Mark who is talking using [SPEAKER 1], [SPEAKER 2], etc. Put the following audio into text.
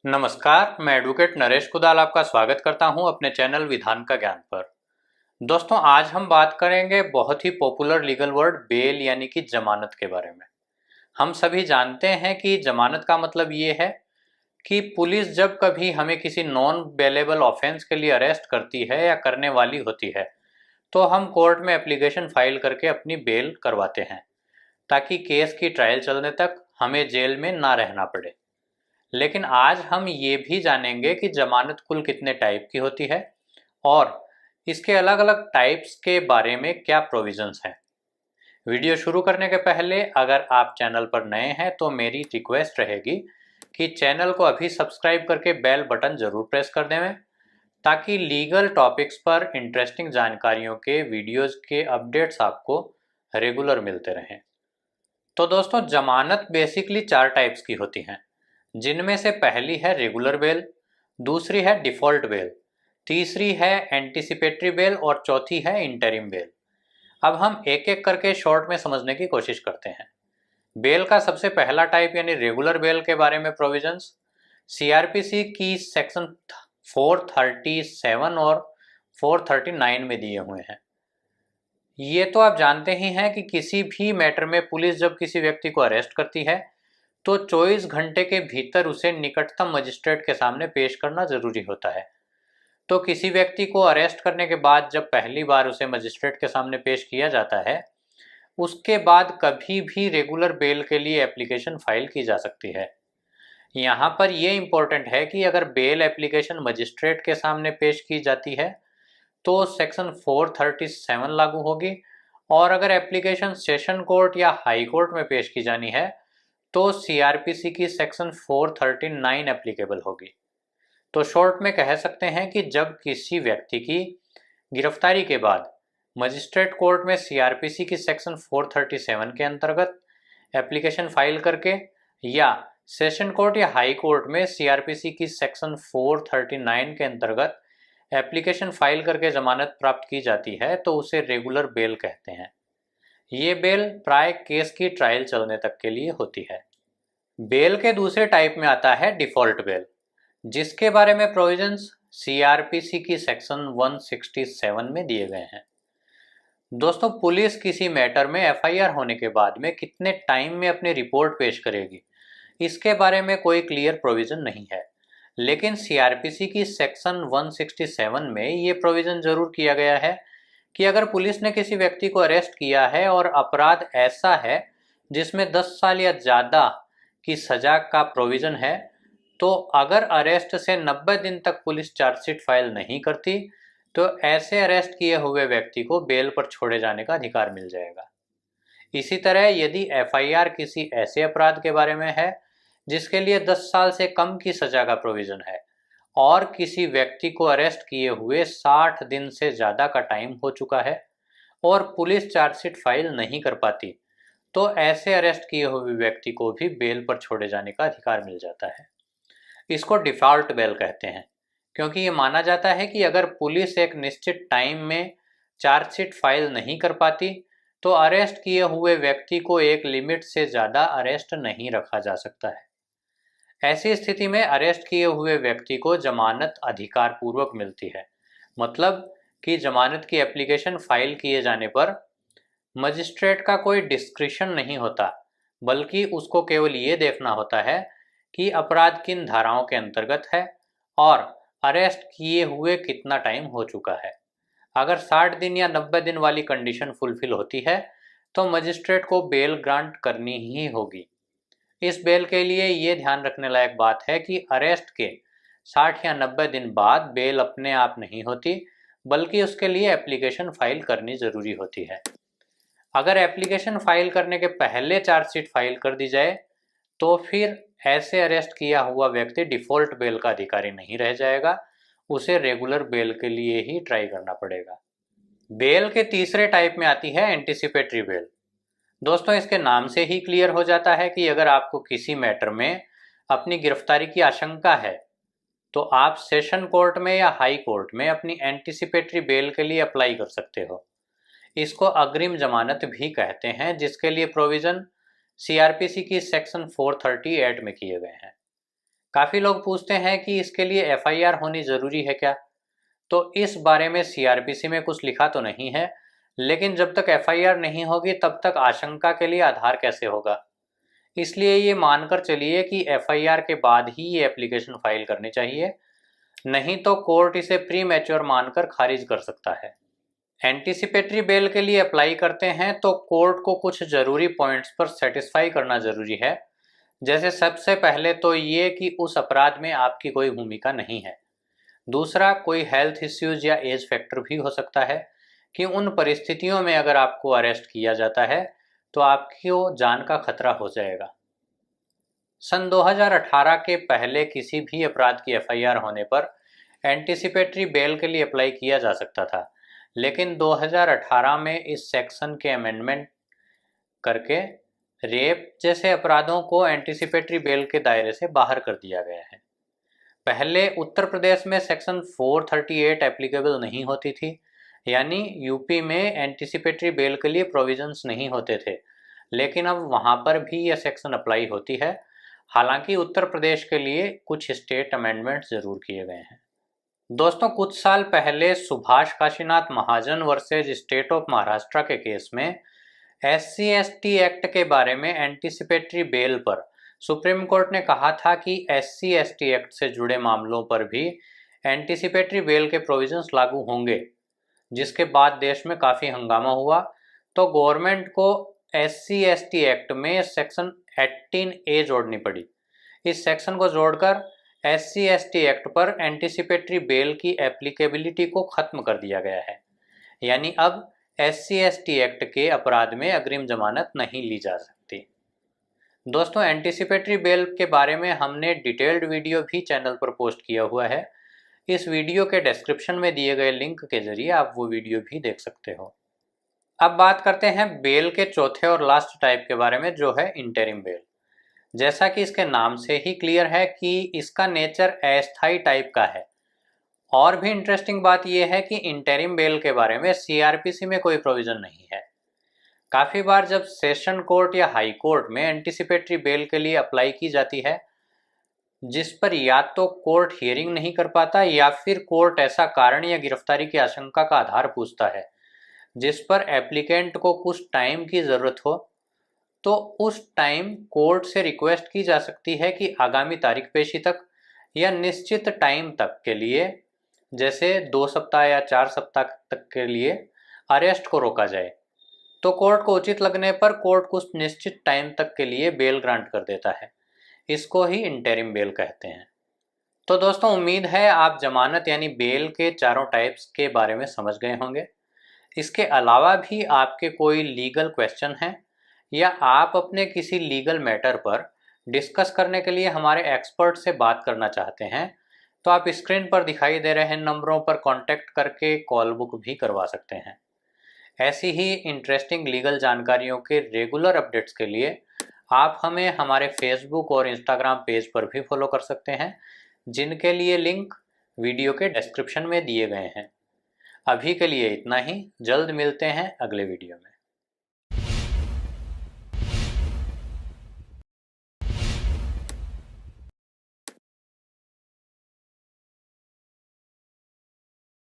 [SPEAKER 1] नमस्कार, मैं एडवोकेट नरेश कुदाल आपका स्वागत करता हूं अपने चैनल विधान का ज्ञान पर। दोस्तों, आज हम बात करेंगे बहुत ही पॉपुलर लीगल वर्ड बेल यानी कि जमानत के बारे में। हम सभी जानते हैं कि जमानत का मतलब ये है कि पुलिस जब कभी हमें किसी नॉन बेलेबल ऑफेंस के लिए अरेस्ट करती है या करने वाली होती है, तो हम कोर्ट में एप्लीकेशन फाइल करके अपनी बेल करवाते हैं, ताकि केस की ट्रायल चलने तक हमें जेल में ना रहना पड़े। लेकिन आज हम ये भी जानेंगे कि जमानत कुल कितने टाइप की होती है और इसके अलग अलग टाइप्स के बारे में क्या प्रोविजंस हैं। वीडियो शुरू करने के पहले अगर आप चैनल पर नए हैं तो मेरी रिक्वेस्ट रहेगी कि चैनल को अभी सब्सक्राइब करके बेल बटन जरूर प्रेस कर दें, ताकि लीगल टॉपिक्स पर इंटरेस्टिंग जानकारियों के वीडियोस के अपडेट्स आपको रेगुलर मिलते रहें। तो दोस्तों, जमानत बेसिकली 4 टाइप्स की होती हैं, जिनमें से पहली है रेगुलर बेल, दूसरी है डिफ़ॉल्ट बेल, तीसरी है एंटीसिपेटरी बेल और चौथी है इंटरिम बेल। अब हम एक एक करके शॉर्ट में समझने की कोशिश करते हैं। बेल का सबसे पहला टाइप यानी रेगुलर बेल के बारे में प्रोविजंस सीआरपीसी की सेक्शन 437 और 439 में दिए हुए हैं। ये तो आप जानते ही हैं कि किसी भी मैटर में पुलिस जब किसी व्यक्ति को अरेस्ट करती है तो 24 घंटे के भीतर उसे निकटतम मजिस्ट्रेट के सामने पेश करना जरूरी होता है। तो किसी व्यक्ति को अरेस्ट करने के बाद जब पहली बार उसे मजिस्ट्रेट के सामने पेश किया जाता है, उसके बाद कभी भी रेगुलर बेल के लिए एप्लीकेशन फाइल की जा सकती है। यहाँ पर यह इम्पोर्टेंट है कि अगर बेल एप्लीकेशन मजिस्ट्रेट के सामने पेश की जाती है तो सेक्शन 437 लागू होगी, और अगर एप्लीकेशन सेशन कोर्ट या हाई कोर्ट में पेश की जानी है तो सीआरपीसी की सेक्शन 439 एप्लीकेबल होगी। तो शॉर्ट में कह सकते हैं कि जब किसी व्यक्ति की गिरफ्तारी के बाद मजिस्ट्रेट कोर्ट में सीआरपीसी की सेक्शन 437 के अंतर्गत एप्लीकेशन फाइल करके या सेशन कोर्ट या हाई कोर्ट में सीआरपीसी की सेक्शन 439 के अंतर्गत एप्लीकेशन फाइल करके जमानत प्राप्त की जाती है तो उसे रेगुलर बेल कहते हैं। ये बेल प्राय केस की ट्रायल चलने तक के लिए होती है। बेल के दूसरे टाइप में आता है डिफ़ॉल्ट बेल, जिसके बारे में प्रोविजंस सीआरपीसी की सेक्शन 167 में दिए गए हैं। दोस्तों, पुलिस किसी मैटर में एफआईआर होने के बाद में कितने टाइम में अपनी रिपोर्ट पेश करेगी, इसके बारे में कोई क्लियर प्रोविजन नहीं है। लेकिन सीआरपीसी की सेक्शन 167 में ये प्रोविजन जरूर किया गया है कि अगर पुलिस ने किसी व्यक्ति को अरेस्ट किया है और अपराध ऐसा है जिसमें 10 साल या ज़्यादा की सजा का प्रोविज़न है, तो अगर अरेस्ट से 90 दिन तक पुलिस चार्जशीट फाइल नहीं करती तो ऐसे अरेस्ट किए हुए व्यक्ति को बेल पर छोड़े जाने का अधिकार मिल जाएगा। इसी तरह यदि एफआईआर किसी ऐसे अपराध के बारे में है जिसके लिए 10 साल से कम की सजा का प्रोविज़न है और किसी व्यक्ति को अरेस्ट किए हुए 60 दिन से ज़्यादा का टाइम हो चुका है और पुलिस चार्जशीट फाइल नहीं कर पाती, तो ऐसे अरेस्ट किए हुए व्यक्ति को भी बेल पर छोड़े जाने का अधिकार मिल जाता है। इसको डिफ़ॉल्ट बेल कहते हैं, क्योंकि ये माना जाता है कि अगर पुलिस एक निश्चित टाइम में चार्जशीट फाइल नहीं कर पाती तो अरेस्ट किए हुए व्यक्ति को एक लिमिट से ज़्यादा अरेस्ट नहीं रखा जा सकता है। ऐसी स्थिति में अरेस्ट किए हुए व्यक्ति को जमानत अधिकार पूर्वक मिलती है, मतलब कि जमानत की एप्लीकेशन फाइल किए जाने पर मजिस्ट्रेट का कोई डिस्क्रिशन नहीं होता, बल्कि उसको केवल ये देखना होता है कि अपराध किन धाराओं के अंतर्गत है और अरेस्ट किए हुए कितना टाइम हो चुका है। अगर 60 दिन या 90 दिन वाली कंडीशन फुलफिल होती है तो मजिस्ट्रेट को बेल ग्रांट करनी ही होगी। इस बेल के लिए ये ध्यान रखने लायक बात है कि अरेस्ट के 60 या 90 दिन बाद बेल अपने आप नहीं होती, बल्कि उसके लिए एप्लीकेशन फाइल करनी ज़रूरी होती है। अगर एप्लीकेशन फाइल करने के पहले चार्जशीट फाइल कर दी जाए तो फिर ऐसे अरेस्ट किया हुआ व्यक्ति डिफ़ॉल्ट बेल का अधिकारी नहीं रह जाएगा, उसे रेगुलर बेल के लिए ही ट्राई करना पड़ेगा। बेल के तीसरे टाइप में आती है एंटीसिपेटरी बेल। दोस्तों, इसके नाम से ही क्लियर हो जाता है कि अगर आपको किसी मैटर में अपनी गिरफ्तारी की आशंका है तो आप सेशन कोर्ट में या हाई कोर्ट में अपनी एंटीसिपेटरी बेल के लिए अप्लाई कर सकते हो। इसको अग्रिम जमानत भी कहते हैं, जिसके लिए प्रोविज़न सीआरपीसी की सेक्शन 438 में किए गए हैं। काफ़ी लोग पूछते हैं कि इसके लिए एफआईआर होनी ज़रूरी है क्या? तो इस बारे में सीआरपीसी में कुछ लिखा तो नहीं है, लेकिन जब तक एफआईआर नहीं होगी तब तक आशंका के लिए आधार कैसे होगा? इसलिए ये मानकर चलिए कि एफआईआर के बाद ही ये एप्लीकेशन फाइल करनी चाहिए, नहीं तो कोर्ट इसे प्री मैच्योर मानकर खारिज कर सकता है। एंटीसिपेटरी बेल के लिए अप्लाई करते हैं तो कोर्ट को कुछ ज़रूरी पॉइंट्स पर सेटिस्फाई करना ज़रूरी है। जैसे सबसे पहले तो ये कि उस अपराध में आपकी कोई भूमिका नहीं है। दूसरा, कोई हेल्थ इश्यूज या एज फैक्टर भी हो सकता है कि उन परिस्थितियों में अगर आपको अरेस्ट किया जाता है तो आपकी जान का खतरा हो जाएगा। सन 2018 के पहले किसी भी अपराध की एफआईआर होने पर एंटीसिपेटरी बेल के लिए अप्लाई किया जा सकता था, लेकिन 2018 में इस सेक्शन के अमेंडमेंट करके रेप जैसे अपराधों को एंटीसिपेटरी बेल के दायरे से बाहर कर दिया गया है। पहले उत्तर प्रदेश में सेक्शन 438 एप्लीकेबल नहीं होती थी, यानी यूपी में एंटीसिपेटरी बेल के लिए प्रोविजंस नहीं होते थे, लेकिन अब वहाँ पर भी यह सेक्शन अप्लाई होती है। हालांकि उत्तर प्रदेश के लिए कुछ स्टेट अमेंडमेंट जरूर किए गए हैं। दोस्तों, कुछ साल पहले सुभाष काशीनाथ महाजन वर्सेज स्टेट ऑफ महाराष्ट्र के केस में SC/ST एक्ट के बारे में एंटीसिपेटरी बेल पर सुप्रीम कोर्ट ने कहा था कि SC/ST एक्ट से जुड़े मामलों पर भी एंटीसिपेटरी बेल के प्रोविजंस लागू होंगे, जिसके बाद देश में काफ़ी हंगामा हुआ। तो गवर्नमेंट को SC/ST एक्ट में सेक्शन 18A जोड़नी पड़ी। इस सेक्शन को जोड़कर SC/ST एक्ट पर एंटीसिपेटरी बेल की एप्लीकेबिलिटी को खत्म कर दिया गया है, यानी अब SC/ST एक्ट के अपराध में अग्रिम जमानत नहीं ली जा सकती। दोस्तों, एंटीसिपेटरी बेल के बारे में हमने डिटेल्ड वीडियो भी चैनल पर पोस्ट किया हुआ है। इस वीडियो के डिस्क्रिप्शन में दिए गए लिंक के जरिए आप वो वीडियो भी देख सकते हो। अब बात करते हैं बेल के चौथे और लास्ट टाइप के बारे में, जो है इंटरिम बेल। जैसा कि इसके नाम से ही क्लियर है कि इसका नेचर अस्थायी टाइप का है। और भी इंटरेस्टिंग बात यह है कि इंटरिम बेल के बारे में सीआरपीसी में कोई प्रोविजन नहीं है। काफ़ी बार जब सेशन कोर्ट या हाई कोर्ट में एंटीसिपेटरी बेल के लिए अप्लाई की जाती है, जिस पर या तो कोर्ट हियरिंग नहीं कर पाता या फिर कोर्ट ऐसा कारण या गिरफ्तारी की आशंका का आधार पूछता है जिस पर एप्लीकेंट को कुछ टाइम की ज़रूरत हो, तो उस टाइम कोर्ट से रिक्वेस्ट की जा सकती है कि आगामी तारीख पेशी तक या निश्चित टाइम तक के लिए, जैसे 2 सप्ताह या 4 सप्ताह तक के लिए अरेस्ट को रोका जाए। तो कोर्ट को उचित लगने पर कोर्ट कुछ निश्चित टाइम तक के लिए बेल ग्रांट कर देता है। इसको ही इंटरिम बेल कहते हैं। तो दोस्तों, उम्मीद है आप जमानत यानी बेल के चारों टाइप्स के बारे में समझ गए होंगे। इसके अलावा भी आपके कोई लीगल क्वेश्चन हैं या आप अपने किसी लीगल मैटर पर डिस्कस करने के लिए हमारे एक्सपर्ट से बात करना चाहते हैं, तो आप स्क्रीन पर दिखाई दे रहे नंबरों पर कांटेक्ट करके कॉल बुक भी करवा सकते हैं। ऐसी ही इंटरेस्टिंग लीगल जानकारियों के रेगुलर अपडेट्स के लिए आप हमें हमारे फेसबुक और इंस्टाग्राम पेज पर भी फॉलो कर सकते हैं, जिनके लिए लिंक वीडियो के डिस्क्रिप्शन में दिए गए हैं। अभी के लिए इतना ही, जल्द मिलते हैं अगले वीडियो में।